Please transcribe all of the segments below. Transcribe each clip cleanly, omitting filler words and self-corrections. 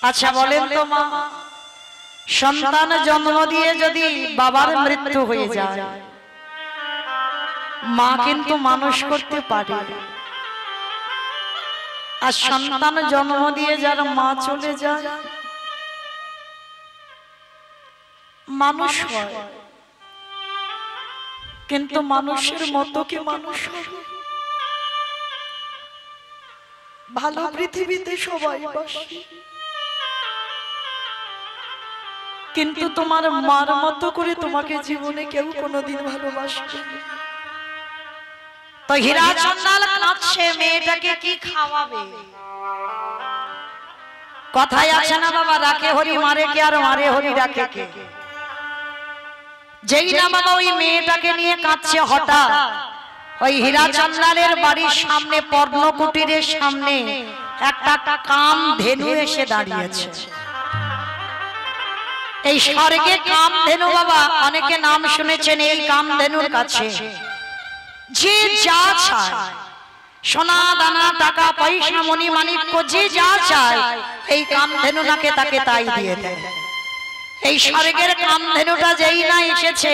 আচ্ছা বলেন তো মা, সন্তান জন্ম দিয়ে যদি বাবার মৃত্যু হয়ে যায়, মা কিন্তু মানুষ করতে পারে। আর সন্তান জন্ম দিয়ে যার মা চলে যায়, মানুষ হয় কিন্তু মানুষের মতো কি মানুষ হবে? ভালো পৃথিবীতে সবাই বাসে, কিন্তু তোমার মার মতো করে তোমাকে জীবনে কেউ কোনোদিন ভালোবাসবে না। তো হীরা চন্দাল কাঁদছে, মেয়েটাকে কি খাওয়াবে? কথায় আছে না বাবা, রাখে হরি মারে কে, আর মারে হরি রাখে কে। যেই না বাবা ওই মেয়েটাকে নিয়ে কাঁদছে, হঠাৎ ওই হীরা চন্দালের বাড়ির সামনে, পর্ণকুটিরের সামনে একটা কাম ধেনু এসে দাঁড়িয়েছে। এই স্বর্গে কামধেনু বাবা, অনেকে নাম শুনেছেন। এই কামধেনুর কাছে যে যা চায়, সোনা দানা টাকা পয়সা মণি মাণিক্য যে যা চায়, এই কামধেনু নাকে তাকে তাই দিয়ে দেয়। এই স্বর্গের কামধেনুটা যেই না এসেছে,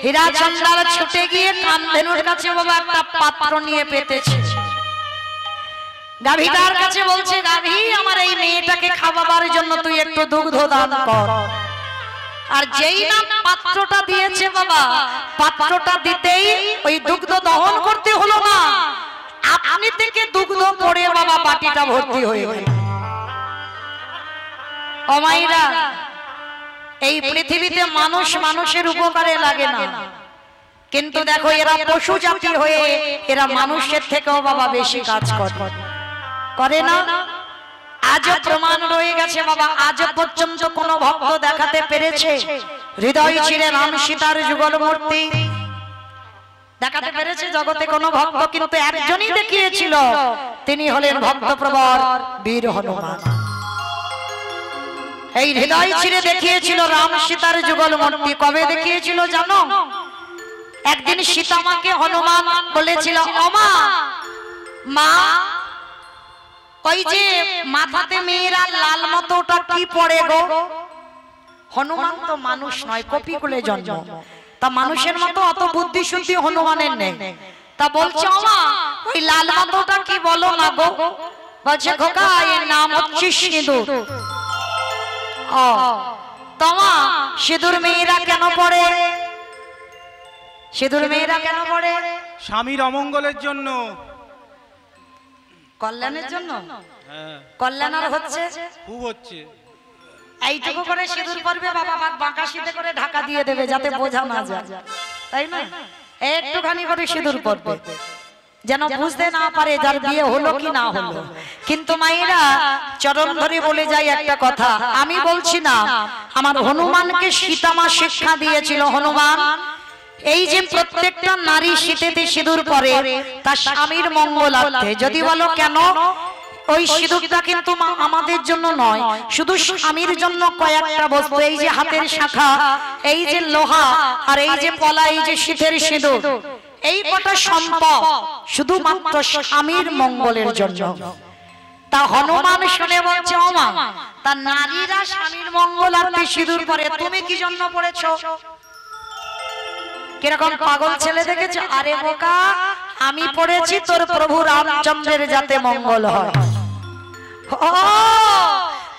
হীরা চন্দাল ছুটে গিয়ে কামধেনুর কাছে বাবা একটা পাত্র নিয়ে পেতেছে। গাভীটার কাছে বলছে, গাভী আমার এই মেয়েটাকে খাওয়াবার জন্য তুই একটু দুগ্ধ দান কর। আর যেই না পাত্রটা দিয়েছে বাবা, পাত্রটা দিতেই ওই দুগ্ধ দহন করতে হলো না, আপনি থেকে দুগ্ধ পড়ে বাবা বাটিটা ভর্তি হয়ে গেল। ও মায়েরা, এই পৃথিবীতে মানুষ মানুষের উপকারে লাগে না, কিন্তু দেখো এরা পশু জাতি হয়ে এরা মানুষের থেকেও বাবা বেশি কাজ করে না। আজও প্রমাণ রয়ে গেছে বাবা, আজও পর্যন্ত কোন ভক্ত দেখাতে পেরেছে হৃদয় ছিঁড়ে রাম সীতার যুগল মূর্তি দেখাতে পেরেছে জগতে কোন ভক্ত? কিন্তু একজনই দেখিয়েছিল, তিনি হলেন ভক্তপ্রবর বীর হনুমান। এই হৃদয় ছিঁড়ে দেখিয়েছিল রাম সীতার যুগল মূর্তি। কবে দেখিয়েছিল জানো? একদিন সীতা মাকে হনুমান বলেছিল, ওমা মা, ওই যে মাথাতে মেয়েরা লাল মতো ওটা কি পড়ে গো? হনুমান তো মানুষ নয়, কপিকুলে জন্ম, তা মানুষের মতো অত বুদ্ধি শুদ্ধি হনুমানের নেই। তা বলছে, ওমা ওই লাল মতোটা কি বলো না গো? বলছে, খোকা এর নাম হচ্ছে সিঁদুর। ও তোমা, সিঁদুর মেয়েরা কেন পড়ে? সিঁদুর মেয়েরা কেন পড়ে? স্বামীর অমঙ্গলের জন্য, কল্যাণের জন্য। কল্যাণ আর হচ্ছে খুব হচ্ছে। এইটুকু করে সিঁদুর পরবে বাবা, বাঁকা সিঁদে করে ঢাকা দিয়ে দেবে যাতে বোঝা না যায়, তাই না? একটুখানি করে সিঁদুর পরবে যেন বুঝতে না পারে যার বিয়ে হলো কি না হলো। কিন্তু মায়েরা চরণ ধরে বলে যায় একটা কথা, আমি বলছি না, আমার হনুমানকে সীতা মা শিক্ষা দিয়েছিল। হনুমান এই যে প্রত্যেকটা নারী শীতেতে সিঁদুর পরে তার স্বামীর মঙ্গলার্থে। যদি বলো কেন? ওই সিঁদুরটা কিন্তু আমাদের জন্য নয়, শুধু স্বামীর জন্য কয়েকটা বস্তু, এই যে হাতের শাখা, এই যে লোহা, আর এই যে পলা, এই যে শীতের সিঁদুর, এই কটা সম্পদ শুধুমাত্র স্বামীর মঙ্গলের জন্য। তা হনুমান শুনে বলছে, ওমা তা নারীরা স্বামীর মঙ্গলার্থে সিঁদুর পরে, তুমি কি জন্য পড়েছো? কিরকম পাগল ছেলে দেখেছো? আরে বোকা, আমি পড়েছি তোর প্রভু রামচন্দ্রের যাতে মঙ্গল হয়। ও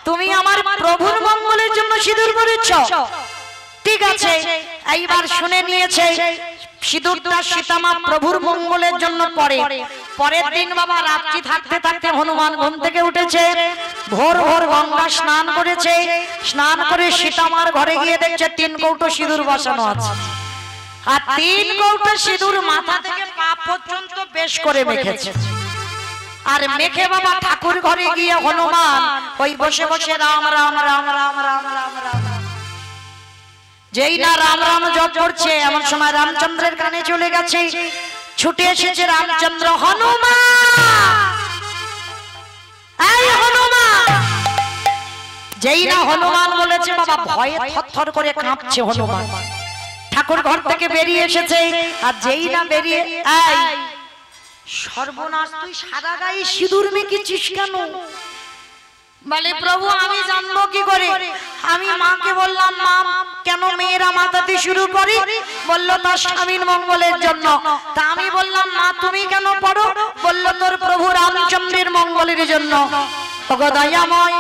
তুমি আমার প্রভুর মঙ্গলের জন্য সিঁদুর পরেছো? ঠিক আছে, এইবার শুনে নিয়েছে সিঁদুরটা সীতামা প্রভুর মঙ্গলের জন্য পড়ে। পরের দিন বাবা রাত্রি থাকতে থাকতে হনুমান ঘুম থেকে উঠেছে, ভোর ভোর গঙ্গা স্নান করেছে। স্নান করে সীতামার ঘরে গিয়ে দেখছে 3 কৌটো সিঁদুর বসানো আছে, আর 3 কৌটো সিঁদুর মাথা থেকে পা পর্যন্ত বেশ করে মেখেছে। আর মেখে বাবা ঠাকুর ঘরে গিয়ে হনুমান ওই বসে বসে রাম রাম রাম রাম রাম রাম রাম, যেই না রাম রাম জপ করছে, এমন সময় রামচন্দ্রের কানে চলে গেছে। ছুটে এসেছে রামচন্দ্র, হনুমান এই হনুমান। যেই না হনুমান বলেছে বাবা, ভয়ে থরথর করে কাঁপছে হনুমান। ঠাকুর ঘর থেকে বেরিয়ে এসেছে, আর যেই না বেরিয়ে, এই সর্বনাশ, তুই সারা গায়ে সিঁদুর মেখেছিস কেন? বলে প্রভু আমি জানবো কি করে? আমি মাকে বললাম মা কেন মেয়েরা মাতাতে শুরু করে? বললো তার স্বামীর মঙ্গলের জন্য। তা আমি বললাম মা তুমি কেন পড়ো? বললো তোর প্রভু রামচন্দ্রের মঙ্গলের জন্য। ওগো দয়াময়,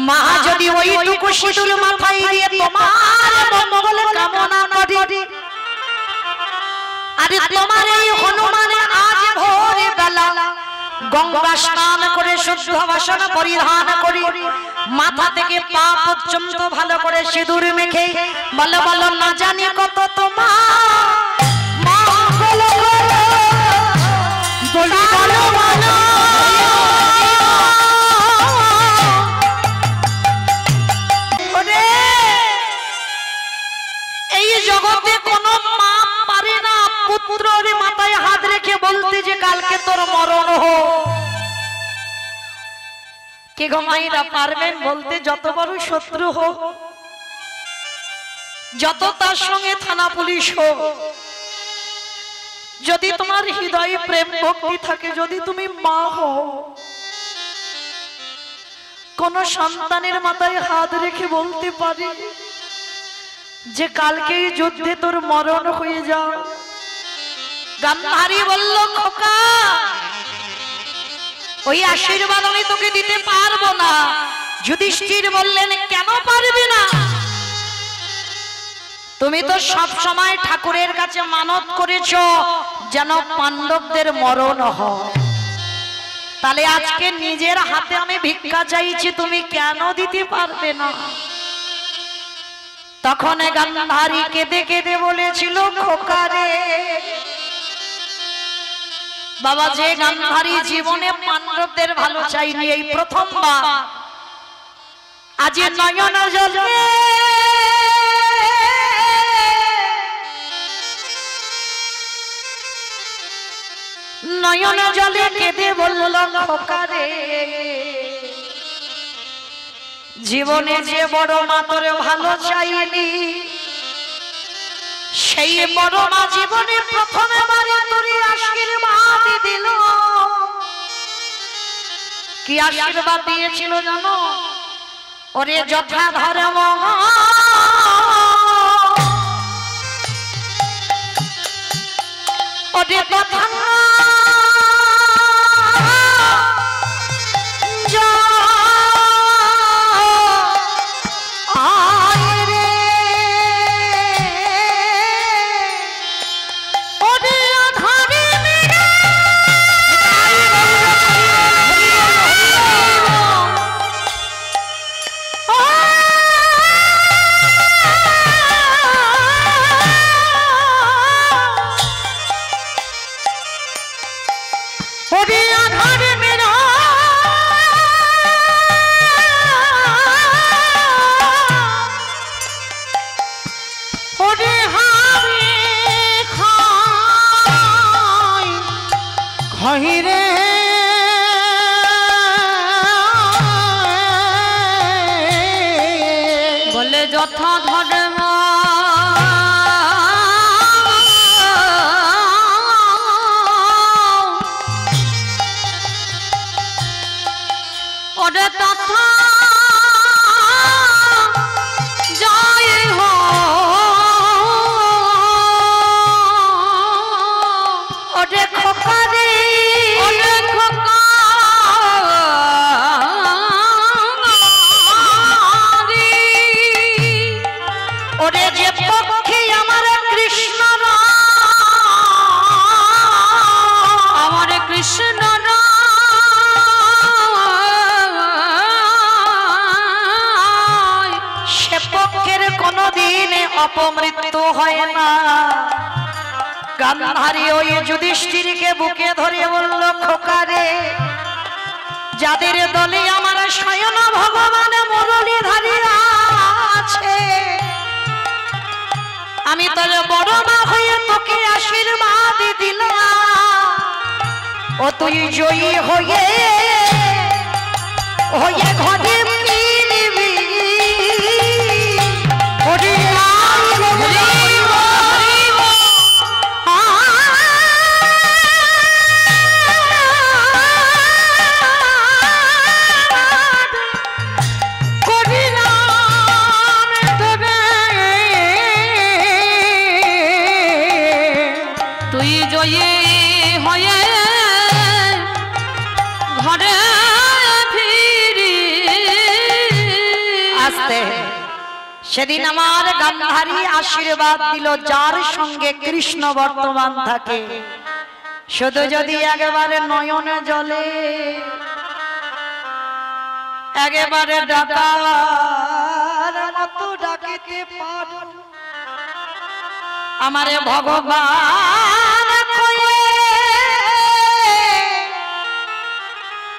মা যদি ওইটুকু সিঁদুর মাথায় দিয়ে তোমার মঙ্গল কামনা করে, আরে তোমার এই হনুমানে আজ ভোরে বেলা গঙ্গা স্নান করে শুদ্ধ বাসন পরিধান করি, মাথা থেকে পা পর্যন্ত ভালো করে সিঁদুর মেখে বলো বলো না জানি কত তোমার মঙ্গল করো, বলি বলো বলো। এই জগতে কোনো মা পারে না পুত্রের মাথায় হাত রেখে বলতে যে কালকে তোর মরণ হো। কে গো মায়েরা পারবেন বলতে? যত বড় শত্রু হোক, যত তার সঙ্গে থানা পুলিশ হোক, যদি তোমার হৃদয়ে প্রেম ভক্তি থাকে, যদি তুমি মা হও, কোন সন্তানের মাথায় হাত রেখে বলতে পারি যে কালকেই যুদ্ধে তোর মরণ হয়ে যাও? গান্ধারী বলল খোকা ওই আশীর্বাদ আমি তোকে দিতে পারবো না। যুধিষ্ঠির বললেন কেন পারবি না? তুমি তো সব সময় ঠাকুরের কাছে মানত করেছো যেন পাণ্ডবদের মরণ হয়, তাহলে আজকে নিজের হাতে আমি ভিক্ষা চাইছি, তুমি কেন দিতে পারবে না? তখন গান্ধারী কেঁদে কেঁদে বলেছিল খোকারে বাবা, যে গান্ধারী জীবনে পাণ্ডবদের ভালো চাইনি, এই প্রথমবার আজ নয়ন জলে নয়ন জলে কেঁদে বলল খোকারে, জীবনে যে বড় মা তোর ভালো চাইনি, সেই বড় মা জীবনে প্রথমে বারে তোর আশীর্বাদ দিল। কি আশীর্বাদ দিয়েছিল জানো? ওরে যথা ধর্ম ওরে তথা বলে যথা ধর্ম ওরে তথা জয় হো, ওরে খোকা রে ওরে খোকা ওরে যে পক্ষে আমার কৃষ্ণ আমার কৃষ্ণ সে পক্ষের কোনদিন অপমৃত্যু হয় না। গান্ধারী ওই যুধিষ্ঠিরকে বুকে ধরে বলল খোকারে, যাদের দলে আমার স্বয়ং ভগবান মুরলীধারী আছে, আমি তোর বড় মা হয়ে তোকে আশীর্বাদ দিলাম, ও তুই জয়ী হয়ে হয়ে ঘরে ফিরবি। ওরে আসতে সেদিন আমার গান্ধারী আশীর্বাদ দিল, যার সঙ্গে কৃষ্ণ বর্তমান থাকে শুধু যদি একেবারে নয়নে জলে একেবারে ডাকার মতো ডাকিতে পারো আমারে ভগবান কয়ে,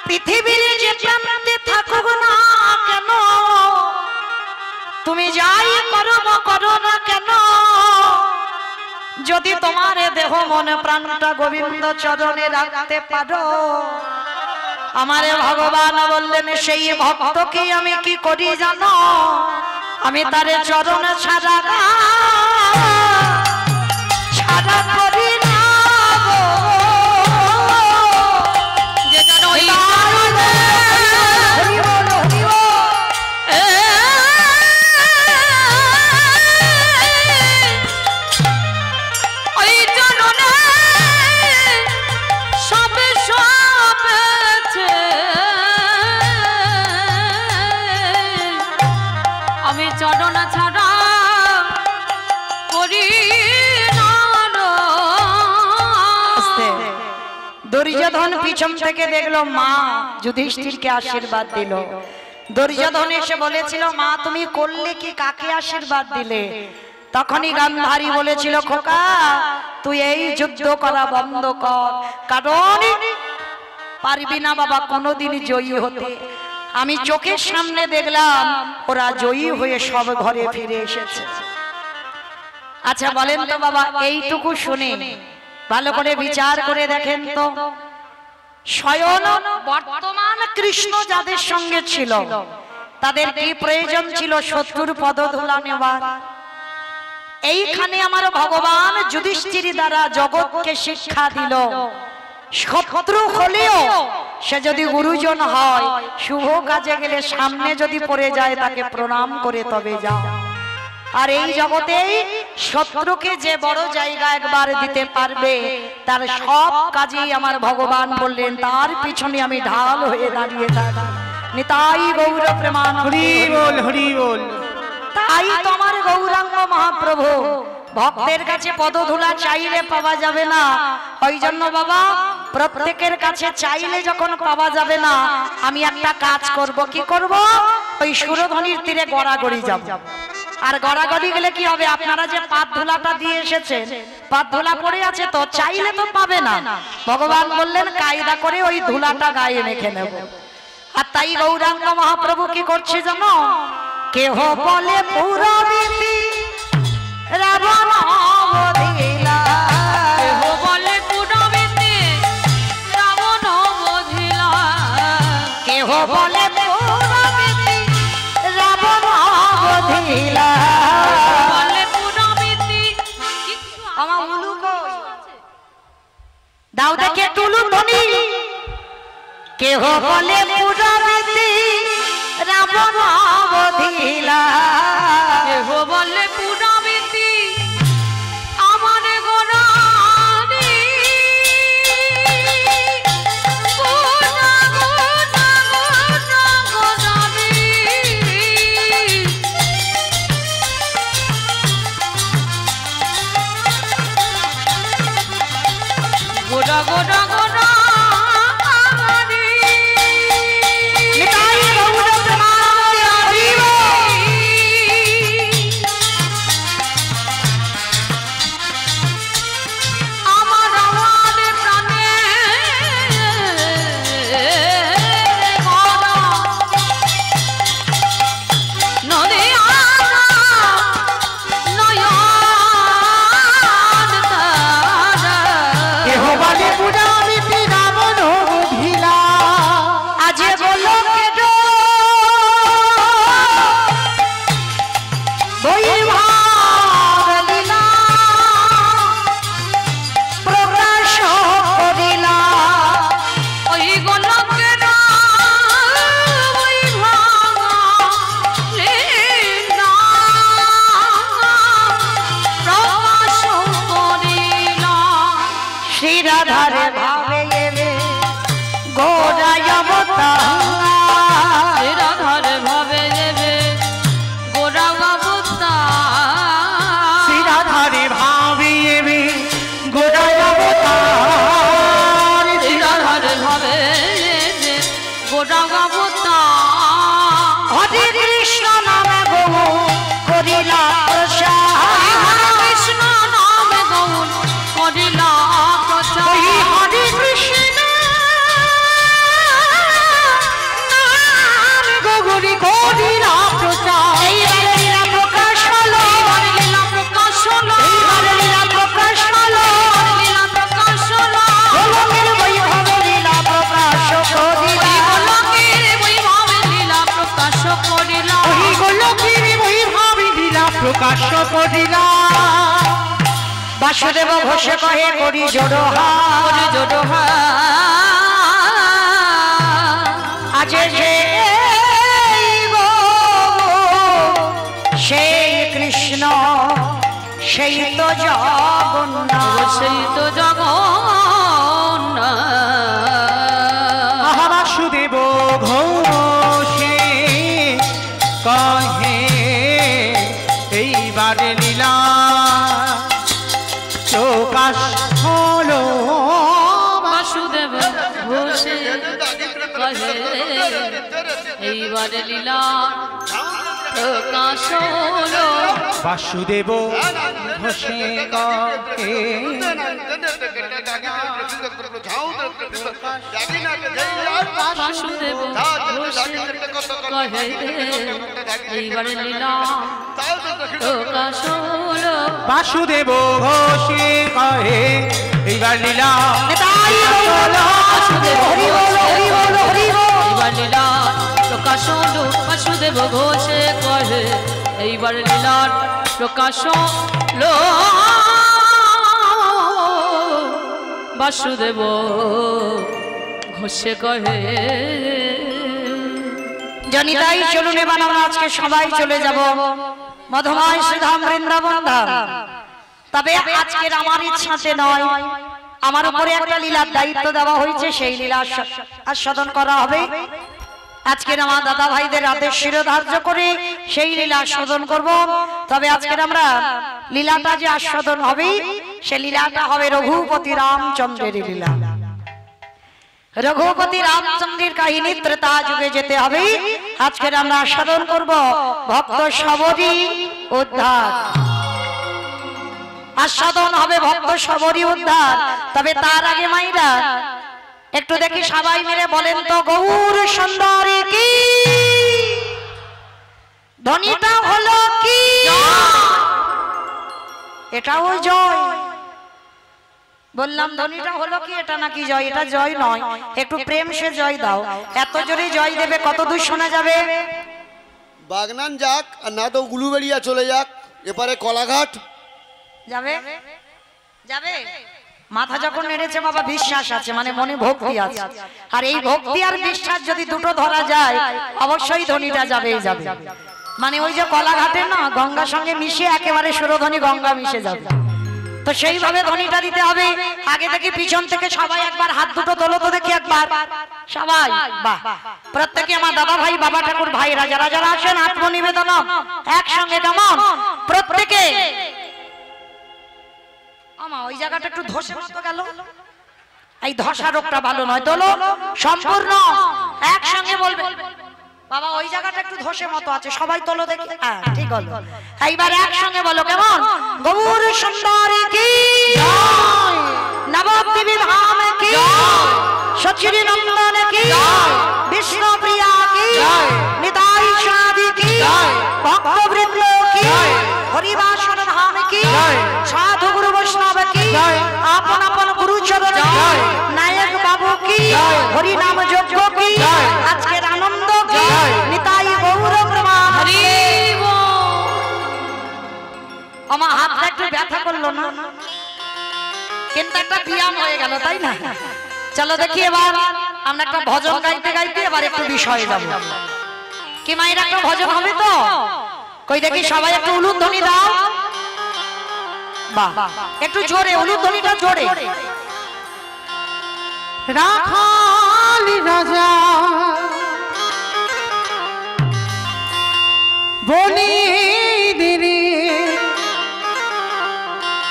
পৃথিবীর যে প্রান্তে থাকুক না কেন, তুমি যাই করো না কেন, যদি তোমার দেহ মনে প্রাণটা গোবিন্দ চরণে রাখতে পারো, আমারে ভগবান বললেন সেই ভক্তকে আমি কি করি জানো, আমি তারে চরণে ছাড়া করি না গো, যে জানো চরণা ছাড়া করি না। দুর্যোধন পিছন থেকে দেখলো মা যুধিষ্ঠিরকে আশীর্বাদ দিল। দুর্যোধন এসে বলেছিল মা তুমি করলে কি, কাকে আশীর্বাদ দিলে? তখনই গান্ধারী বলেছিল খোকা তুই এই যুদ্ধ করা বন্ধ কর, কারণ পারবি না বাবা কোনোদিন জয়ী হতে। আমি চোখের সামনে দেখলাম ওরা জয়ী হয়ে সব ঘরে ফিরে এসেছে। আচ্ছা বলেন তো বাবা, এইটুকু শুনে ভালো করে বিচার করে দেখেন তো, স্বয়ং বর্তমান কৃষ্ণ যাদের সঙ্গে ছিল তাদের কি প্রয়োজন ছিল শত্রুর পদধূলা নেওয়ার? এইখানে আমার ভগবান যুধিষ্ঠির দ্বারা জগৎকে শিক্ষা দিল, শত্রু হলেও সে যদি গুরুজন হয়, শুভ কাজে গেলে সামনে যদি পড়ে যায় তাকে প্রণাম করে তবে যাও। আর এই জগতেই শত্রুকে যে বড় জায়গা একবার দিতে পারবে তার সব কাজেই আমার ভগবান বললেন তার পিছনে আমি ঢাল হয়ে দাঁড়িয়ে থাকি। নিতাই গৌর প্রেমানন্দ, হরি বল হরি বল। তাই তো আমার গৌরাঙ্গ মহাপ্রভু ভক্তের কাছে পদধূলা চাইলে পাওয়া যাবে না। ওই জন্য বাবা প্রত্যেকের কাছে চাইলে যখন পাওয়া যাবে না, আমি একটা কাজ করব। কি করব? ওই সুরধনির তীরে গড়াগড়ি যাব। আর গড়াগড়ি গেলে কি হবে? আপনারা যে পাত ধুলাটা দিয়ে এসেছেন, পাত ধুলা পড়ে আছে তো, চাইলে তো পাবে না। ভগবান বললেন কায়দা করে ওই ধুলাটা গায়ে মেখে নেব। আর তাই গৌরাঙ্গ মহাপ্রভু কি করছে জানো? কেহ বলে পুরবীতি রাবণ বধিলা, কেহ বলে পুরবীতি রাবণ বধিলা, কেহ বলে পুরবীতি রাবণ বধিলা। বলে পুরবীতি আমার উলু কই? দাও দেখে টুলু ধনি। কেহ বলে পুরবীতি রাবণ বধিলা, কেহ বলে পুরবীতি আমার গোরানি, গোরা গোরা গোরা গোরানি, গোরা গোরা গোরা শ্রীরাধারে ভাবে এলে গোরায় অবতার, শ্রীরাধারে ভাবে এলে করি করিলা প্রচার এইবারে লীলা প্রকাশ হলো, এইবারে লীলা প্রকাশ হলো এইবারে লীলা প্রকাশ হলো, লীলা প্রকাশ হলো গোলকের বৈভবে লীলা প্রকাশ করিলা, গোলকের বৈভবে লীলা প্রকাশ করিলা ওই গোলকের বৈভবে লীলা প্রকাশ করিলা। বাসুদেব ঘোষে কহে করি জোড়হা, করে জোড়হা আজ যে গো সেই কৃষ্ণ সেই তো জগন্নাথ, সেই তো জগন্নাথ বাসুদেব ঘোষে কহে এইবারে লীলা প্রকাশ হলো। বাসুদেব ঘোষে কহে এইবারে লীলা প্রকাশ হলো বাসুদেব ঘোষে কহে বাসুদেব ঘোষে কহে এইবারে লীলা প্রকাশ হলো বাসুদেব ঘোষে কহে এইবার লীলা তাই বলো, বাসুদেব হরি বল, হরি বল, হরি বল। এইবার লীলা প্রকাশ হলো বাসুদেব ঘোষে কহে এইবার লীলার প্রকাশ হলো বাসুদেব ঘোষে কহে জনিতাই চলুন এবার আমরা আজকে সবাই চলে যাব মধুময় শ্রীধাম বৃন্দাবন ধাম। তবে আজকের আমার ইচ্ছাতে নয়, আমার উপরে একটা লীলার দায়িত্ব দেওয়া হয়েছে, সেই লীলা আস্বাদন করা হবে। আজকের আমার দাদা ভাইদের আদেশ শিরোধার্য করে সেই লীলা আস্বাদন করব। তবে আজকের আমরা লীলাটা যে আস্বাদন হবে, সে লীলাটা হবে রঘুপতি রামচন্দ্রের লীলা। রঘুপতি রামচন্দ্রের কাহিনী ত্রেতা যুগে যেতে হবে। আজকের আমরা আস্বাদন করব ভক্ত সবরী উদ্ধার, আস্বাদন হবে ভক্ত সবরী উদ্ধার। তবে তার আগে মাইরা একটু দেখি সবাই মিলে বলেন তো গৌর সুন্দরী কি ধ্বনিটা হলো কি? এটাও জয় বললাম, ধ্বনিটা হলো কি? এটা নাকি জয়? এটা জয় নয়, একটু প্রেম সে জয় দাও। এত জোরে জয় দেবে কত দূর শোনা যাবে? বাগনান যাক, আর না তো গুলুবেড়িয়া চলে যাক, এপারে কলাঘাট যাবে যাবে। মাথা যখন নেড়েছে বাবা বিশ্বাস আছে, মানে মনে ভক্তি আছে। আর এই ভক্তি আর বিশ্বাস যদি দুটো ধরা যায়, অবশ্যই ধ্বনিটা যাবেই যাবে। মানে ওই যে কলাঘাটে না গঙ্গার সঙ্গে মিশে একেবারে সুরধ্বনি গঙ্গা মিশে যাবে। তো সেইভাবে ধ্বনিটা দিতে হবে। আগে থেকে পিছন থেকে সবাই একবার হাত দুটো তোলো তো দেখি একবার সবাই। বাহ, প্রত্যেকে আমার দাদা ভাই বাবা ঠাকুর ভাইরা যারা যারা আছেন আত্মনিবেদন একসঙ্গে কেমন প্রত্যেকে। আমা ওই জায়গাটা একটু ধসে মতো গেল, এই ধসা রোগটা ভালো নয়। তোলো সম্পূর্ণ একসঙ্গে বলবে বাবা, ওই জায়গাটা একটু ধসে মতো আছে, সবাই তোলো দেখি। হ্যাঁ ঠিক হলো, এইবার একসঙ্গে বলো কেমন? গৌর সুন্দরী কি নবদ্বীপী ধাম কি সচিরী নন্দন কি বিষ্ণু প্রিয়া কি নিতাই সাদি কি ভক্তবৃন্দ কি হরিবাসন ধাম কি সাধু গুরু বৈষ্ণব কি আপন আপন গুরু চরণ কি নায়ক বাবু কি হরি নাম যজ্ঞ কি আজকের আনন্দ কি নিতাই গৌর প্রমাণ। আমার হাতটা একটু ব্যথা করলো না, কিন্তু একটা ব্যায়াম হয়ে গেল, তাই না? চলো দেখি এবার আমরা একটা ভজন গাইতে গাইতে এবার একটু বিষয়ে যাব। কি মায়ের একটা ভজন হবে তো? কই দেখি সবাই একটু উলুধ্বনি দাও। বাহ, একটু জোরে উলুধ্বনিটা জোরে। রাখালি রাজা বলি দিদি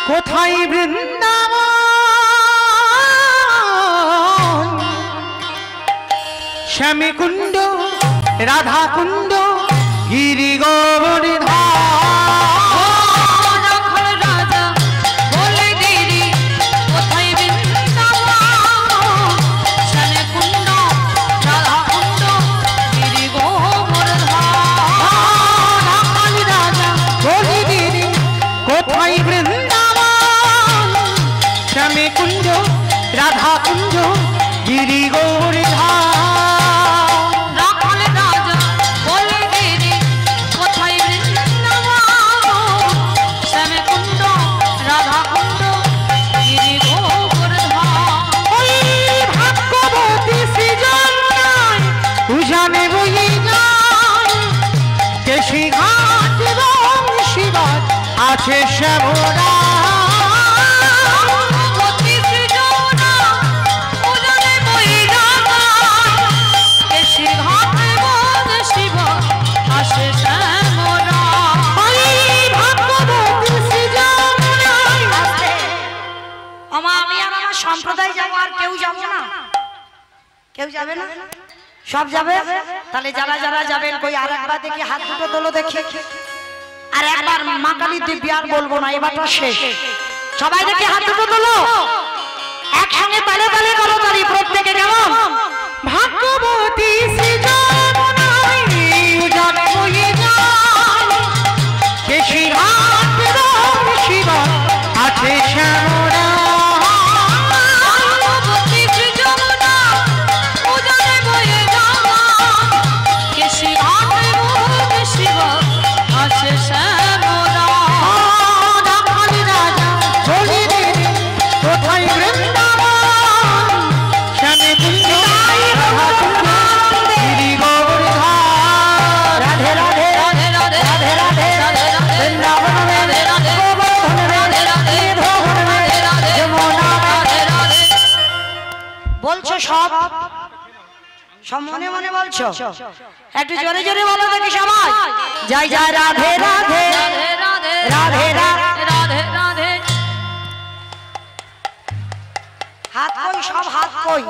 কোথায় বৃন্দাবন, শ্যামী কুণ্ড রাধা কুণ্ড গিরি গোবর্ধন। বয়ে যায় কেশি ঘাট এবং শিবাত আছে শ্যামরা সম্প্রদায় যাবো আর কেউ যাবো না, কেউ যাবে না, সব যাবে। তাহলে যারা যারা যাবেন কই আর একবার দেখি হাত দুটো তোলো দেখি, আর একবার মা কালী দিব্যি আর বলবো না, এবারটা শেষ। সবাই দেখি হাত দুটো তোলো, একসঙ্গে তালে তালে করো তালি প্রত্যেকে। কেমন ভাগ্যবতী সৃজনায় উজান বয়ে যায় কেশি ঘাট এবং শিবাত আছে শ্যামরা বলছো সব সব মনে মনে বলছো, একটু জোরে জোরে বলো দেখি সবাই। জয় জয় রাধে রাধে রাধে রাধে রাধে। হাত কই, সব হাত কই।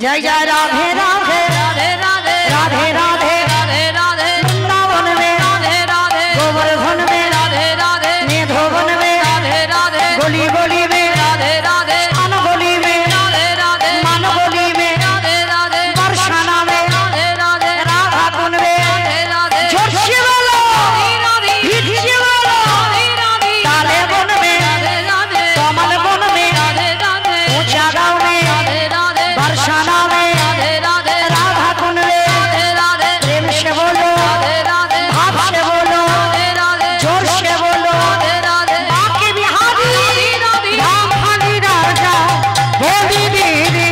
জয় জয় রাধে রাধে রাধে রাধে রাধে রাধে রাধে রাধে। বৃন্দাবন में राधे राधे, गोवर्धन में राधे राधे, निधोवन में राधे राधे, गली गली में राधे राधे, अन गली में राधे राधे, मन गली में राधे राधे, बरसाना में राधे राधे, राधा कुंड में राधे राधे। जोर से बोलो हिट से बोलो, ताले वन में राधे राधे, कमल वन में राधे राधे, ऊंचा गांव में राधे राधे, बरसाना में राधे राधे, राधा कुंड में राधे राधे। प्रेम से बोलो राधे राधे, भाव से बोलो राधे राधे, जोर से बोलो राधे राधे। बाके बिहारी রাম ফালি রাজা বলি দিদি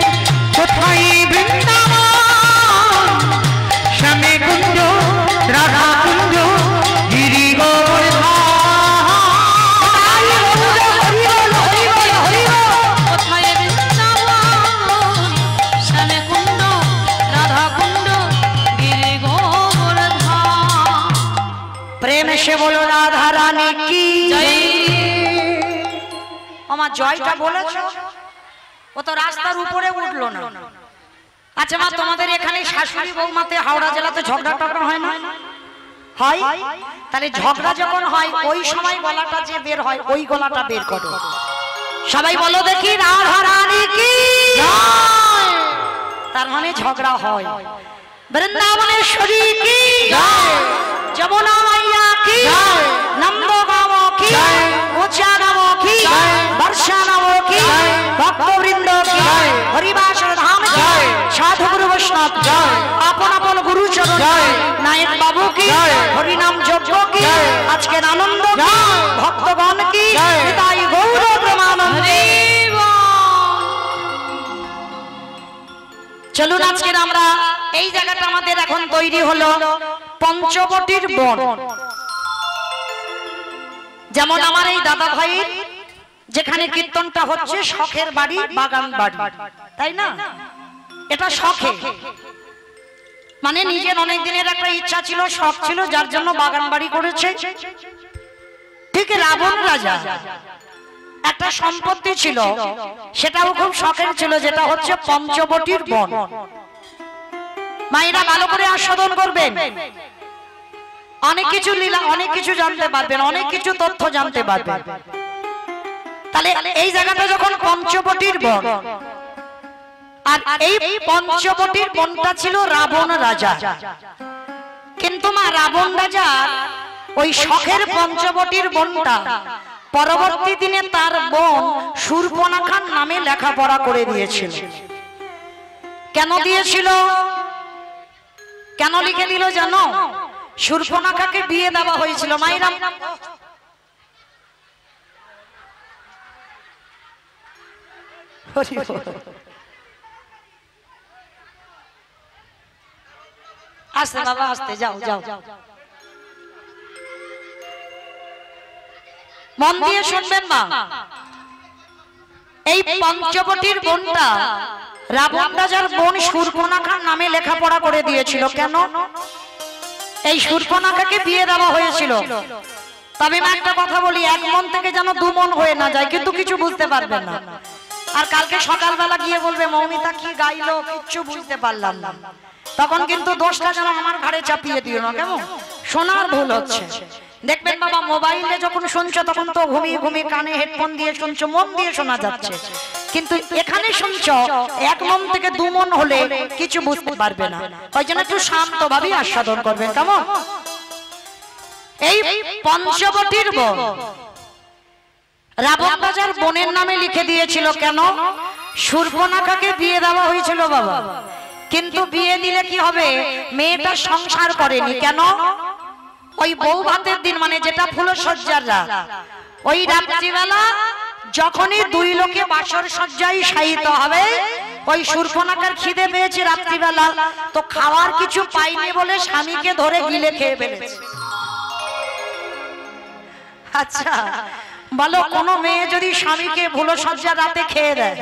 কোথায় বৃন্দাবন শ্যামে কুঞ্জ রাধা কুঞ্জ গিরি গোবর্ধন কোথায় বৃন্দাবন শ্যামে কুণ্ড রাধা কুণ্ড গিরি গোবর্ধন। प्रेम से बोलो राधा रानी की জয়। আমার জয়টা বলেছো, ও তো রাস্তার উপরে উঠলো না। আচ্ছা মা, তোমাদের এখানে শাশুড়ি বৌমাতে হাওড়া জেলাতে ঝগড়া টগড়া হয় না? হয়। তাহলে ঝগড়া যখন হয় ওই সময় গলাটা যে বের হয় ওই গলাটা বের করো। সবাই বলো দেখি রাধা রানী কি জয়। তার মানে ঝগড়া হয়। বৃন্দাবনেশ্বরী কি জয়, যমুনা মাইয়া কি জয়, নন্দগাঁও কি জয়, ऊंचा गाँव की जय, वर्षा नाम की जय, भक्तवृंद की जय, हरिवासर धाम की जय, साधु गुरु वैष्णव जय, अपन अपन गुरु चरण जय, नायक बाबू की जय, हरि नाम यज्ञ की जय, आज के आनंद की भक्तगण की निताई गौर प्रेमानंद। চলুন আজকে আমরা এই জায়গাটা আমাদের এখন তৈরি হলো পঞ্চবটির বন। যেমন আমার এই দাদা ভাইয়ের যেখানে কীর্তনটা হচ্ছে শখের বাড়ি, বাগান বাড়ি, তাই না? এটা শখে, মানে নিজের অনেক দিনের একটা ইচ্ছা ছিল, শখ ছিল, যার জন্য বাগান বাড়ি করেছে। ঠিক রাবণ রাজা একটা সম্পত্তি ছিল, সেটাও খুব শখের ছিল, যেটা হচ্ছে পঞ্চবটির বন। মায়েরা ভালো করে আস্বাদন করবেন, অনেক কিছু লীলা, অনেক কিছু জানতে পারবেন, অনেক কিছু তথ্য জানতে পারবেন। তাহলে এই জায়গাটা যখন পঞ্চবটির বন, আর এই পঞ্চবটির বনটা ছিল রাবণ রাজা। কিন্তু মা রাবণ রাজা ওই শখের পঞ্চবটির বনটা পরবর্তী দিনে তার বোন শূর্পণখার নামে লেখাপড়া করে দিয়েছিল। কেন দিয়েছিল, কেন লিখে দিল জানো? শূর্পণখাকে বিয়ে দেওয়া হয়েছিল। মায়েরা আস্তে বাবা আস্তে, যাও যাও। মন দিয়ে শুনবেন মা, এই পঞ্চবটির বোনটা রাবণ রাজার বোন শূর্পণখার নামে লেখাপড়া করে দিয়েছিল। কেন? এই শূর্পণখাকে বিয়ে দেওয়া হয়েছিল। তবে মা একটা কথা বলি, এক মন থেকে যেন দু মন হয়ে না যায়, কিন্তু কিছু বুঝতে পারবেন না। আর কালকে সকালবেলা গিয়ে বলবে মৌমিতা কি গাইলো, কিচ্ছু বুঝতে পারলাম না, তখন কিন্তু দোষটা যেন আমার ঘাড়ে চাপিয়ে দিও না, কেমন? শোনার ভুল হচ্ছে। দেখবেন বাবা, মোবাইলে যখন শুনছো তখন তো ঘুমিয়ে ঘুমিয়ে কানে হেডফোন দিয়ে শুনছো, মন দিয়ে শোনা যাচ্ছে, কিন্তু এখানে শুনছো এক মন থেকে দু মন হলে কিছু বুঝতে পারবে না। ওই জন্য একটু শান্তভাবে আস্বাদন করবেন, কেমন? এই পঞ্চবটির বোন রাবণ রাজার বোনের নামে লিখে দিয়েছিল। কেন? শূর্পণখাকে বিয়ে দেওয়া হয়েছিল বাবা, কিন্তু বিয়ে দিলে কি হবে, মেয়েটা সংসার করেনি। কেন? ওই বউ ভাতের দিন, মানে যেটা ফুলসজ্জার রাত, ওই রাত্রিবেলা যখনই দুই লোকে বাসর সজ্জায় শায়িত হবে, ওই শূর্পণখার খিদে পেয়েছে রাত্রিবেলা, তো খাওয়ার কিছু পাইনি বলে স্বামীকে ধরে গিলে খেয়ে ফেলেছে। আচ্ছা বলো, কোন মেয়ে যদি স্বামীকে ফুলসজ্জার রাতে খেয়ে দেয়,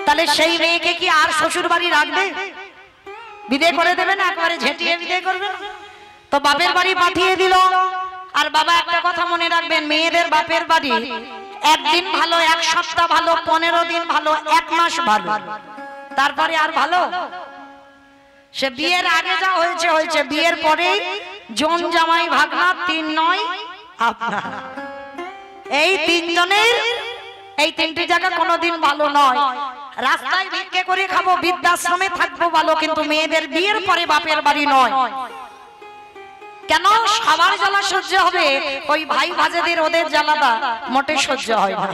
তাহলে সেই মেয়েকে কি আর শ্বশুর বাড়ি রাখবে? বিদে করে দেবে না, একবারে ঝেঁটিয়ে বিদে করবে না? তো বাপের বাড়ি পাঠিয়ে দিল। আর বাবা একটা কথা মনে রাখবেন, মেয়েদের বাপের বাড়ি একদিন ভালো, এক সপ্তাহ ভালো, 15 দিন ভালো, এক মাস ভালো, তারপরে আর ভালো। সে বিয়ের আগে যা হয়েছে হয়েছে, বিয়ের পরে জন জামাই ভাগনা 3 নয় আপনার, এই 3 জনের এই 3টি জায়গা কোনোদিন ভালো নয়। রাস্তায় ভিক্ষে করে খাবো, বৃদ্ধাশ্রমে থাকবো ভালো, কিন্তু মেয়েদের বিয়ের পরে বাপের বাড়ি নয়। কেন? সবার জ্বালা সহ্য হবে, ওই ভাই ভাজেদের ওদের জ্বালাটা মোটে সহ্য হয় না।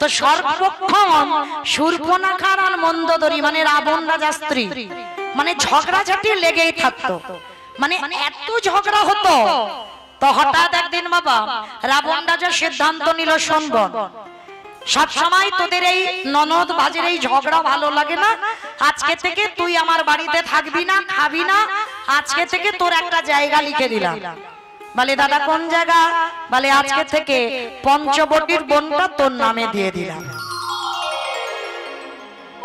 তো সর্বক্ষণ শূর্পণখার আর মন্দোদরী মানে রাবণ রাজার স্ত্রী মানে ঝগড়াঝাটি লেগেই থাকতো, মানে এত ঝগড়া হতো। তো হঠাৎ একদিন বাবা রাবণ রাজা সিদ্ধান্ত নিল, শুনবন সব সময় তোদের এই ননদ ভাজের এই ঝগড়া ভালো লাগে না, আজকে থেকে তুই আমার বাড়িতে থাকবি না, খাবি না, আজকে থেকে তোর একটা জায়গা লিখে দিলাম। বলে দাদা কোন জায়গা? বলে আজকে থেকে পঞ্চবটির বোনটা তোর নামে দিয়ে দিলাম।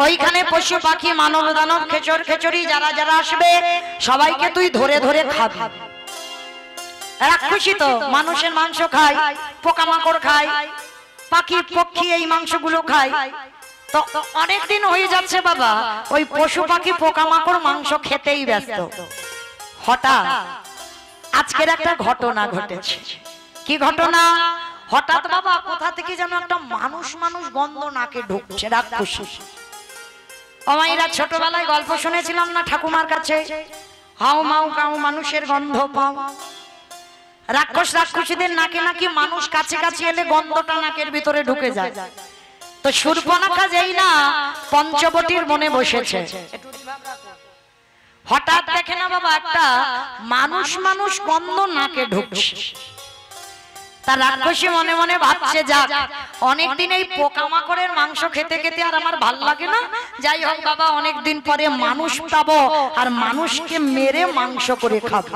ওইখানে পশু পাখি মানব দানব খেচর খেচড়ি যারা যারা আসবে সবাইকে তুই ধরে ধরে খাবি। রাক্ষসী তো মানুষের মাংস খায়, পোকামাকড় খায়, পাখি পক্ষী এই মাংসগুলো খায়। তো অনেক দিন হয়ে যাচ্ছে বাবা, ওই পশু পাখি পোকামাকড় মাংস খেতেই ব্যস্ত। হঠাৎ আজকের একটা ঘটনা ঘটেছে। কি ঘটনা? হঠাৎ বাবা কোথা থেকে যেন একটা মানুষ মানুষ গন্ধ নাকে ঢুকছে। রাক্ষসী আমাইরা ছোটবেলায় গল্প শুনেছিলাম না ঠাকুমার কাছে, হাউ মাউ কাউ মানুষের গন্ধ পাও। রাক্ষস রাক্ষসীদের নাকে নাকি মানুষ কাছে কাছে এলে গন্ধটা নাকের ভিতরে ঢুকে যায়। তো শূর্পণখা যেই না পঞ্চবটির মনে বসেছে, হঠাৎ দেখে না বাবা একটা মানুষ মানুষ গন্ধ নাকে ঢুকছে। তার রাক্ষসী মনে মনে ভাবছে, যাক অনেকদিন এই পোকামাকড়ের মাংস খেতে খেতে আর আমার ভাল লাগে না, যাই হোক বাবা অনেকদিন পরে মানুষ পাবো আর মানুষকে মেরে মাংস করে খাবো।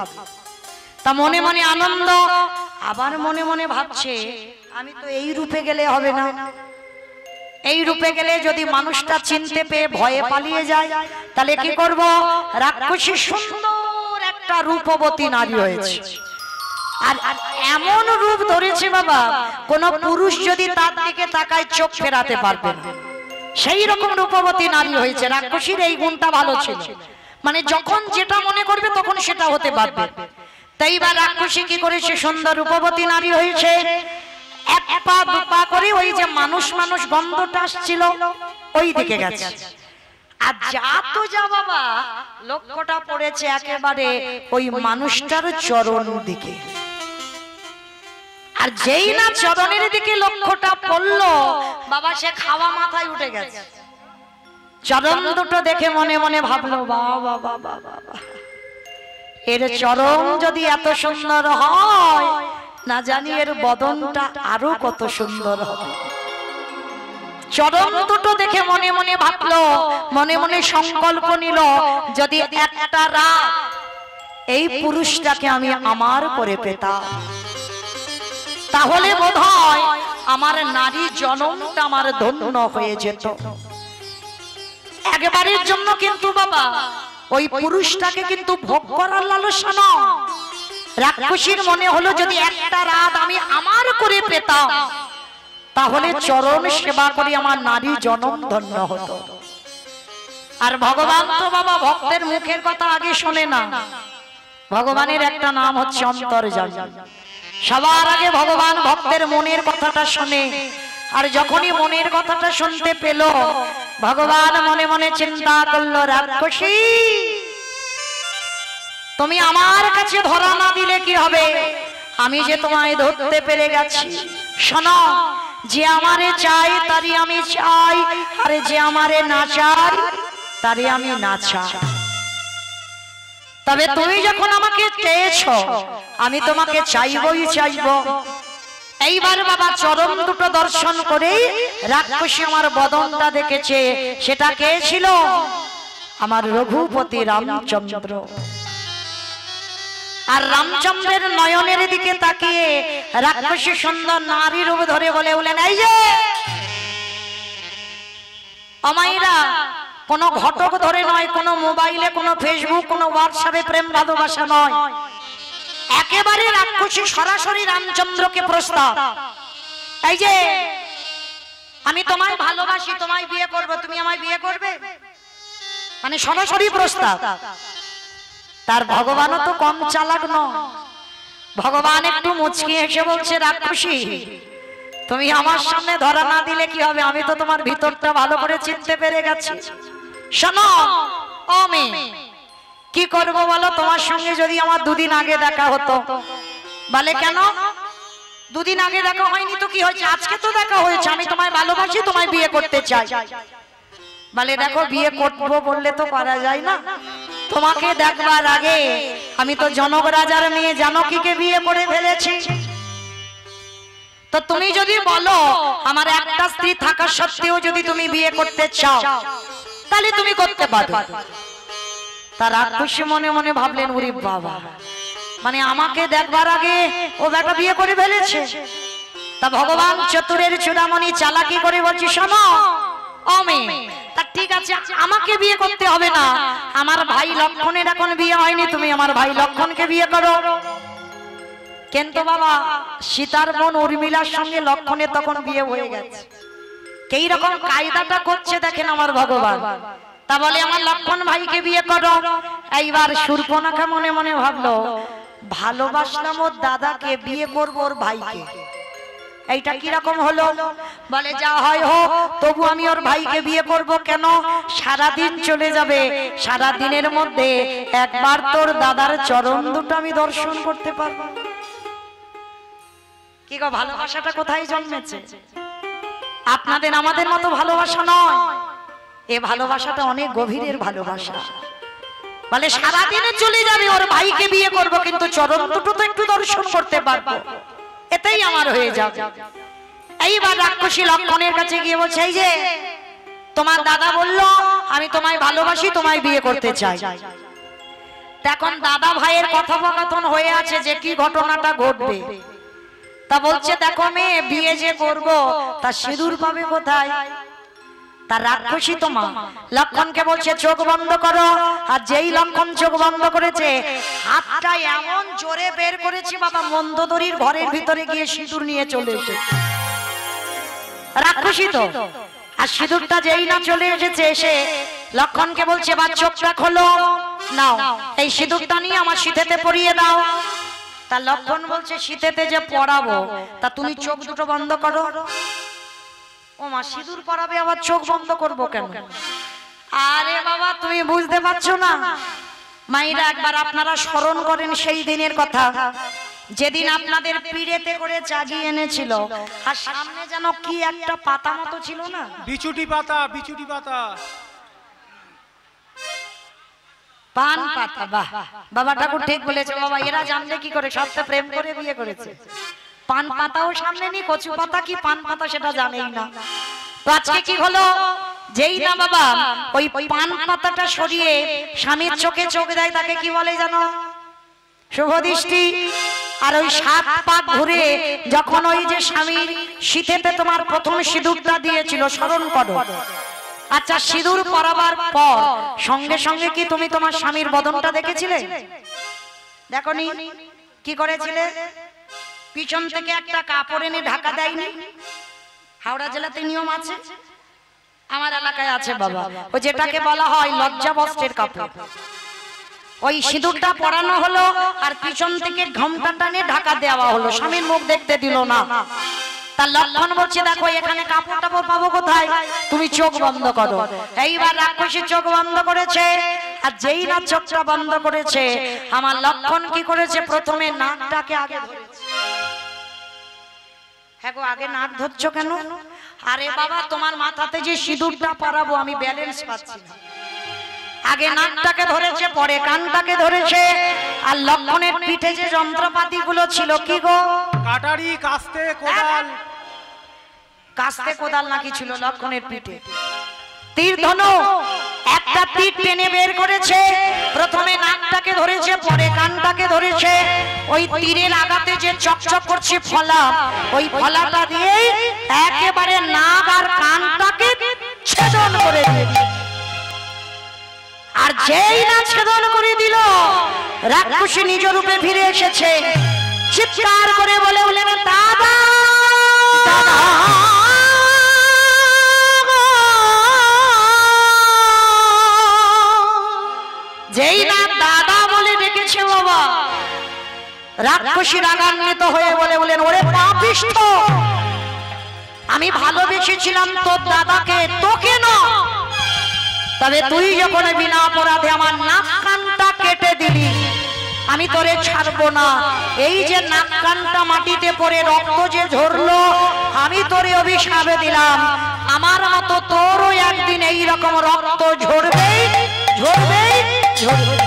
তা মনে মনে আনন্দ, আবার মনে মনে ভাবছে আমি তো এই রূপে গেলে হবে না, এই রূপে গেলে যদি মানুষটা চিনতে পেয়ে ভয়ে পালিয়ে যায় তাহলে কি করব? রাক্ষসী সুন্দর একটা রূপবতী নারী হয়েছে, আর এমন রূপ ধরেছে বাবা কোন পুরুষ যদি তার দিকে তাকায় চোখ ফেরাতে পারবে না, সেই রকম রূপবতী নারী হয়েছে। রাক্ষসীর এই গুণটা ভালো ছিল, মানে যখন যেটা মনে করবে তখন সেটা হতে পারবে। তাই বা রাক্ষসী কি করেছে? সুন্দর রূপবতী নারী হয়েছে, এক পা দু পা করে ওই যে মানুষ মানুষ গন্ধটা আসছিল ওই দিকে গেছে। আর যা তো যা বাবা লক্ষ্যটা পড়েছে একেবারে ওই মানুষটার চরণ দিকে। আর যেই না চরণের দিকে লক্ষ্যটা পড়লো বাবা সে খাওয়া মাথায় উঠে গেছে। চরণ দুটো দেখে মনে মনে ভাবলো, বাবা বাবা বাবা এর চরণ যদি এত সুন্দর হয় না জানি এর বদনটা আরো কত সুন্দর হবে। চরণ দুটো দেখে মনে মনে ভাবলো, মনে মনে সংকল্প নিল, যদি একটা রাত এই পুরুষটাকে আমি আমার করে পেতাম, তাহলে বোধহয় আমার নারী জনমটা আমার ধন্য হয়ে যেত। একবারের জন্য কিন্তু বাবা ওই পুরুষটাকে কিন্তু ভোগ করার লালসা নয়। রাক্ষসীর মনে হলো যদি একটা রাত আমি আমার করে পেতাম তাহলে চরণ সেবা করে আমার নারী জনম ধন্য হতো। আর ভগবান তো বাবা ভক্তের মুখের কথা আগে শোনে না, ভগবানের একটা নাম হচ্ছে অন্তর্যামী। সবার আগে ভগবান ভক্তের মনের কথাটা শোনে। আর যখনই মনের কথাটা শুনতে পেল ভগবান মনে মনে চিন্তা করলো, রাক্ষসী তুমি আমার কাছে ধরা না দিলে কি হবে, আমি যে তোমায় ধরতে পেরে গেছি। শোনো, যে আমারে চাই তারই আমি চাই, আর যে আমারে না চাই তারই আমি না চাই। তবে তুমি যখন আমাকে চেয়েছো আমি তোমাকে চাইবই চাইব। এইবার বাবা চরণ দুটো দর্শন করে রাক্ষসী আমার বদনটা দেখেছে। সেটা কে ছিল? আমার রঘুপতি রামচন্দ্র। আর রামচন্দ্রের নয়নের দিকে তাকিয়ে রাক্ষসী সুন্দর নারী রূপ ধরে বলে বলেন, এই যে অমাইরা, কোন ঘটক ধরে নয়, কোন মোবাইলে, কোন ফেসবুক, কোন হোয়াটসঅ্যাপে প্রেম ভালোবাসা নয়, একেবারে রাক্ষসী সরাসরি রামচন্দ্রকে প্রস্তাব, এই যে আমি তোমায় ভালোবাসি, তোমায় বিয়ে করব, তুমি আমায় বিয়ে করবে, মানে সরাসরি প্রস্তাব। তার ভগবানও তো কম চালাক নয়। ভগবান একটু মুচকি হেসে বলছে, রাক্ষসী তুমি আমার সামনে ধরা না দিলে কি হবে, আমি তো তোমার ভিতরটা ভালো করে চিনতে পেরে গেছি। শোনো ও মেয়ে, কি করবো বলো, তোমার সঙ্গে যদি আমার দুদিন আগে দেখা হতো। বলে কেন? দুদিন আগে দেখা হয়নি তো কি হয়েছে, আজকে তো দেখা হয়েছে, আমি তোমায় ভালোবাসি, তোমায় বিয়ে করতে চাই। বলে দেখো, বিয়ে করবো বললে তো করা যায় না, তোমাকে দেখবার আগে আমি তো জনক রাজার মেয়ে জানকীকে বিয়ে করে ফেলেছি। তো তুমি যদি বলো আমার একটা স্ত্রী থাকা সত্ত্বেও যদি তুমি বিয়ে করতে চাও তাহলে তুমি করতে পারো। তার রাক্ষসী মনে মনে ভাবলেন, ওরে বাবা, মানে আমাকে দেখবার আগে ও বেটা বিয়ে করে ফেলেছে। তা ভগবান চতুরের চূড়ামণি চালাকি করে বলছি, শোনো ও মেয়ে, তা ঠিক আছে আমাকে বিয়ে করতে হবে না, আমার ভাই লক্ষণের এখন বিয়ে হয়নি, তুমি আমার ভাই লক্ষণকে বিয়ে করো। কিন্তু বাবা সীতার বোন উর্মিলার সঙ্গে লক্ষণের তখন বিয়ে হয়ে গেছে। এই রকম কায়দাটা করছে দেখেন আমার ভগবান। তা বলে আমার লক্ষণ ভাইকে বিয়ে করো। এইবার শূর্পণখা মনে মনে ভাবলো, ভালোবাসলাম ওর দাদাকে, বিয়ে করবো ওর ভাইকে, এইটা কিরকম হলো? বলে যা হয় হোক, তবু আমি ওর ভাইকে বিয়ে করব। কেন? সারাদিন চলে যাবে, সারা দিনের মধ্যে একবার তোর দাদার চরণ দুটো আমি দর্শন করতে পারবো। কি গো, ভালোবাসাটা কোথায় জন্মেছে? আপনাদের আমাদের মতো ভালোবাসা নয়, এ ভালোবাসাটা অনেক গভীরের ভালোবাসা। বলে সারাদিনে চলে যাবে, ওর ভাইকে বিয়ে করব, কিন্তু চরণ দুটো তো একটু দর্শন করতে পারবো, এতেই আমার হয়ে যাবে। এইবার রাক্ষসী লক্ষণের কাছে গিয়ে বলছে, এই যে তোমার দাদা বললো আমি তোমায় ভালোবাসি, তোমায় বিয়ে করতে চাই। এখন দাদা ভাইয়ের কথোপকথন হয়ে আছে যে কি ঘটনাটা ঘটবে। তা বলছে, দেখো মেয়ে, বিয়ে যে করব তা সিঁদুর পাবে কোথায়? তার রাক্ষসী তো মা লক্ষণকে বলছে চোখ বন্ধ করো। আর যেই লক্ষণ চোখ বন্ধ করেছে, হাতটা এমন জোরে বের করেছে বাবা, মন্দোদরীর ঘরের ভিতরে গিয়ে সিঁদুর নিয়ে চলে এসেছে রাক্ষসী তো। আর সিঁদুরটা যেই না চলে এসেছে, এসে লক্ষণকে বলছে, বা চোখটা খোলো, নাও এই সিঁদুরটা নিয়ে আমার সিঁথিতে পরিয়ে দাও। তা লক্ষণ বলছে, সিঁথিতে যে পরাবো, তা তুমি চোখ দুটো বন্ধ করো। ও মা, সিঁদুর পরাবে আবার চোখ বন্ধ করবো কেন? আরে বাবা, তুমি বুঝতে পারছো না? মাইরা একবার আপনারা স্মরণ করেন সেই দিনের কথা, যেদিন আপনাদের পিড়েতে করে জাগিয়ে এনেছিল, আর সামনে যেন কি একটা পাতা মতো ছিল না, বিচুটি পাতা, বিচুটি পাতা, পান পাতা। বাহ, বাবা ঠাকুর ঠিক বলেছে বাবা, এরা জানলে কি করে, সবটা প্রেম করে বিয়ে করেছে। পান পাতাও সামনে নি, কচু পাতা কি পান পাতা সেটা জানেই না। তো আজকে কি হলো, যেই না বাবা ওই পান পাতাটা সরিয়ে স্বামীর চোখে চোখ দেয়, তাকে কি বলে জানো? শুভ দৃষ্টি। আর ওই 7 পাক ঘুরে যখন ওই যে স্বামীর শীতেতে তোমার প্রথম সিঁদুরটা দিয়েছিল স্মরণ করো। আচ্ছা, সিঁদুর পরাবার পর সঙ্গে সঙ্গে কি তুমি তোমার স্বামীর বদনটা দেখেছিলে? দেখোনি? কি করেছিলে? পিছন থেকে একটা কাপড় এনে ঢাকা দেয়নি? হাওড়া জেলাতে নিয়ম আছে, আমার এলাকায় আছে বাবা, ও যেটাকে বলা হয় লজ্জা বস্ত্রের কাপড়। ওই সিঁদুরটা পরানো হলো আর পিছন থেকে ঘোমটাটা নিয়ে ঢাকা দেওয়া হলো, স্বামীর মুখ দেখতে দিল না। তার লক্ষণ বলছে, দেখো এখানে কাপড় টাপড় পাবো কোথায়, তুমি চোখ বন্ধ করো। এইবার রাক্ষসী চোখ বন্ধ করেছে, আর যেই না চোখটা বন্ধ করেছে, আমার লক্ষণ কি করেছে, প্রথমে নাকটাকে আগে ধরেছে। হ্যাঁ গো, আগে নাক ধরছো কেন? আরে বাবা, তোমার মাথাতে যে সিঁদুরটা পরাবো আমি ব্যালেন্স পাচ্ছি না। আগে নাকটাকে ধরেছে, পরে কানটাকে ধরেছে। আর লক্ষণের পিঠে যে যন্ত্রপাতি গুলো ছিল, কি গো? কাটারি, কাস্তে, কোদাল। কাস্তে কোদাল নাকি ছিল লক্ষণের পিঠে? তীর ধনু, একটা তীর টেনে বের করেছে। প্রথমে নাকটাকে ধরেছে, পরে কানটাকে ধরেছে। ওই তীরের আঘাতে যে চকচক করছে ফলা, ওই ফলাটা দিয়ে একেবারে নাক আর কানটাকে ছেদন করে দিয়েছে। আর যেই না ছেদন করে দিল, রাক্ষসী নিজ রূপে ফিরে এসেছে। চিৎকার করে বলে উঠলেন, দাদা দাদা। যেই না দাদা বলে ডেকেছে বাবা, রাক্ষসী রাগান্বিত হয়ে বলেন, ওরে পাপিষ্ঠ, আমি ভালোবেসেছিলাম তোর দাদাকে, তোকে না। তবে তুই যখন বিনা অপরাধে আমার নাক কানটা কেটে দিলি, আমি তোরে ছাড়বো না। এই যে নাক কানটা মাটিতে পড়ে রক্ত যে ঝরলো, আমি তোরে অভিশাপে দিলাম, আমার মতো তোরও একদিন এই রকম রক্ত ঝরবে ঝরবে ঝরবে।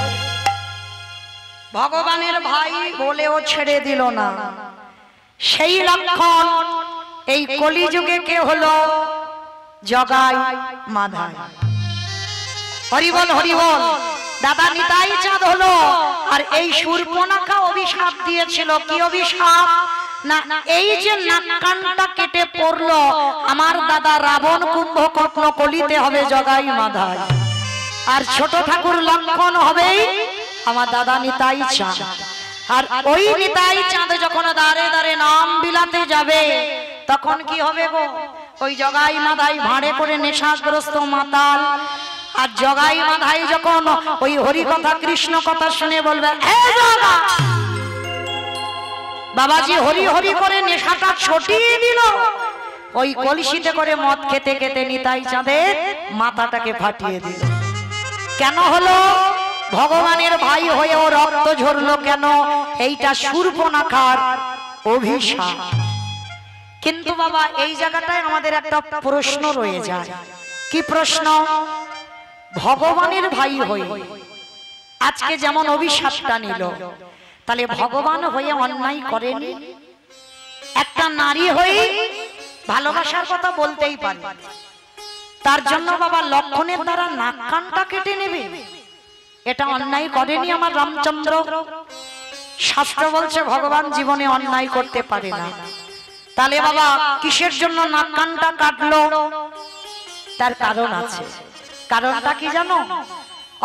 ভগবানের ভাই বলেও ছেড়ে দিল না। সেই লক্ষণ এই কলিযুগে কে হলো? জগাই মাধাই। হরিবল হরিবল। দাদা নিতাই চাঁদ হলো। আর এই শূর্পণখা অভিশাপ দিয়েছিল, কি অভিশাপ না, এই যে নাক কানটা কেটে পড়লো, আমার দাদা রাবণ কুম্ভকর্ণ কলিতে হবে জগাই মাধাই, আর ছোট ঠাকুর লক্ষণ হবেই আমার দাদা নিতাই চাঁদ। আর ওই নিতাই চাঁদ যখন দাঁড়ে দাঁড়ে নাম বিলাতে যাবে, তখন কি হবে গো? ওই জগাই মাধাই ভাঁড়ে করে নেশাগ্রস্ত মাতাল। আর জগাই মাধাই যখন ওই হরি কথা কৃষ্ণ কথা শুনে বলবে, বাবাজি হরি হরি করে নেশাটা ছটিয়ে দিল, ওই কলসিতে করে মদ খেতে খেতে নিতাই চাঁদের মাথাটাকে ফাটিয়ে দিল। কেন হলো? ভগবানের ভাই হয়েও রক্ত ঝরলো কেন? এইটা শূর্পণখার অভিশাপ। কিন্তু বাবা, এই জায়গাটায় আমাদের একটা প্রশ্ন রয়ে যায়। কি প্রশ্ন? ভগবানের ভাই হয়ে আজকে যেমন অভিশাপটা নিল, তাহলে ভগবান হয়ে অন্যায় করেনি? একটা নারী হয়ে ভালোবাসার কথা বলতেই পারে, তার জন্য বাবা লক্ষণের দ্বারা নাক কানটা কেটে নেবে? এটা অন্যায় করেনি আমার রামচন্দ্র? শাস্ত্র বলছে ভগবান জীবনে অন্যায় করতে পারে না। তাহলে বাবা কিসের জন্য নাক কানটা কাটলো? তার কারণ আছে। কারণটা কি জানো?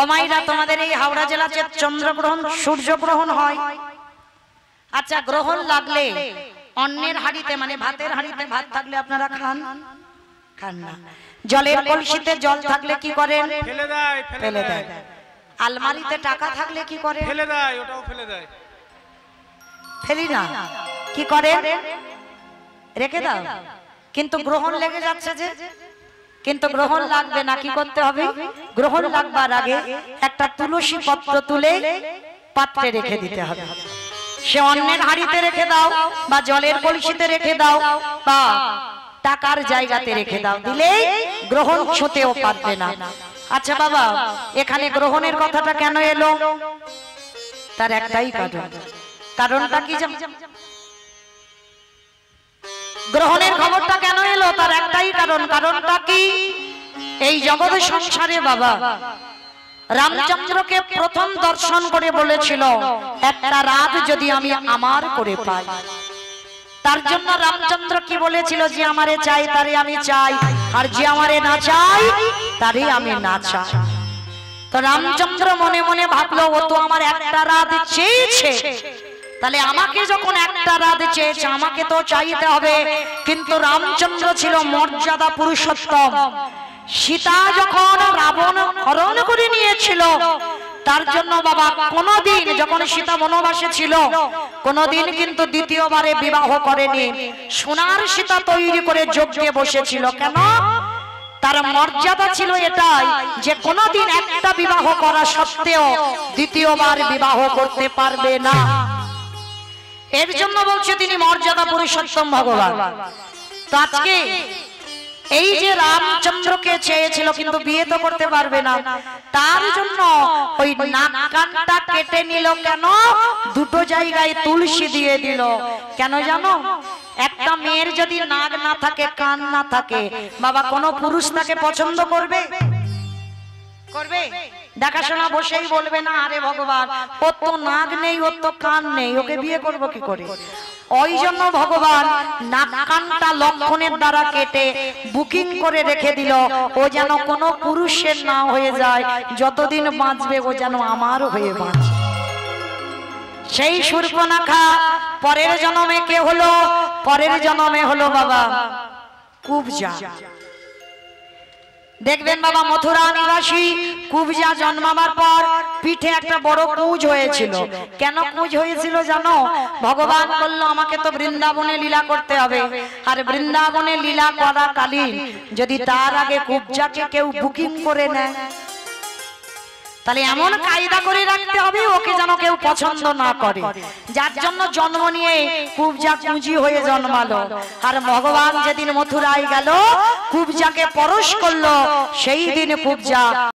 অমাইরা, তোমাদের এই হাওড়া জেলাতে চন্দ্রগ্রহণ সূর্যগ্রহণ হয়। আচ্ছা, গ্রহণ লাগলে অন্যের হাড়িতে মানে ভাতের হাড়িতে ভাত থাকলে আপনারা খান? খান না। জলের কলসিতে জল থাকলে কি করেন? ফেলে দেয়, ফেলে দেয়। আলমারিতে টাকা থাকলে কি করে? ফেলে দেয়, ওটাও ফেলে দেয়। ফেলি না, কি করে? রেখে দাও। কিন্তু গ্রহণ লেগে যাচ্ছে যে, কিন্তু গ্রহণ লাগবে না, কি করতে হবে? গ্রহণ লাগবার আগে একটা তুলসী পত্র তুলে পাত্রে রেখে দিতে হবে। সে অন্যের হাড়িতে রেখে দাও, বা জলের কলসিতে রেখে দাও, বা টাকার জায়গাতে রেখে দাও, দিলে গ্রহণ ছুঁতেও পারবে না। আচ্ছা বাবা, এখানে গ্রহণের কথাটা কেন এলো? তার একটাই কারণ। কারণটা কি জানো? গ্রহণের খবরটা কেন এলো? তার একটাই কারণ। কারণটা কি? এই জগৎ সংসারে বাবা রামচন্দ্রকে প্রথম দর্শন করে বলেছিল একটা রাত যদি আমি আমার করে পাই। তার জন্য রামচন্দ্র কি বলেছিল, যে আমারে চাই তারে আমি চাই, আর যে আমারে না চাই তারে আমি না চাই। তো রামচন্দ্র মনে মনে ভাবলো, ও তো আমার একটা রাত চেয়েছে, তাহলে আমাকে যখন একটা রাত চেয়েছে আমাকে তো চাইতে হবে। কিন্তু রামচন্দ্র ছিল মর্যাদা পুরুষোত্তম। সীতা যখন রাবণ হরণ করে নিয়েছিল, তার জন্য বাবা কোনদিন যখন সীতা বনবাসে ছিল কোনদিন কিন্তু দ্বিতীয়বারে বিবাহ করেনি। সোনার সীতা তৈরি করে যজ্ঞে বসেছিল। কেন? তার মর্যাদা ছিল এটাই যে কোনদিন একটা বিবাহ করা সত্ত্বেও দ্বিতীয়বার বিবাহ করতে পারবে না। এর জন্য বলছে তিনি মর্যাদা পুরুষোত্তম ভগবান। তো আজকে এই যে রামচন্দ্রকে চেয়েছিল কিন্তু বিয়ে তো করতে পারবে না, তার জন্য ওই নাক কানটা কেটে নিল। কেন? দুটো জায়গায় তুলসী দিয়ে দিল। কেন জানো? একটা মেয়ের যদি নাক না থাকে, কান না থাকে, বাবা কোনো পুরুষ তাকে পছন্দ করবে? করবে? দেখাশোনা বসেই বলবে না, আরে ভগবান ওর তো নাক নেই, ওর তো কান নেই, ওকে বিয়ে করবো কি করে? ওই জন্য ভগবান নাক কানটা লক্ষণের দ্বারা কেটে বুকিং করে রেখে দিল, ও যেন কোনো পুরুষের না হয়ে যায়, যতদিন বাঁচবে ও যেন আমার হয়ে বাঁচে। সেই শূর্পণখা পরের জন্মে কে হলো? পরের জন্মে হলো বাবা কুবজা। দেখবেন বাবা মথুরা নিবাসী কুবজা জন্মাবার পর পিঠে একটা বড় কুঁজ হয়েছিল। কেন কুঁজ হয়েছিল জানো? ভগবান বলল আমাকে তো বৃন্দাবনে লীলা করতে হবে, আর বৃন্দাবনে লীলা করাকালীন যদি তার আগে কুবজাকে কেউ বুকিং করে নেয়, তাহলে এমন কায়দা করে রাখতে হবে ওকে যেন কেউ পছন্দ না করে। যার জন্য জন্ম নিয়ে কুবজা কুঁজি হয়ে জন্মালো। আর ভগবান যেদিন মথুরায় গেল কুবজাকে পরশ করলো, সেই দিন কুবজা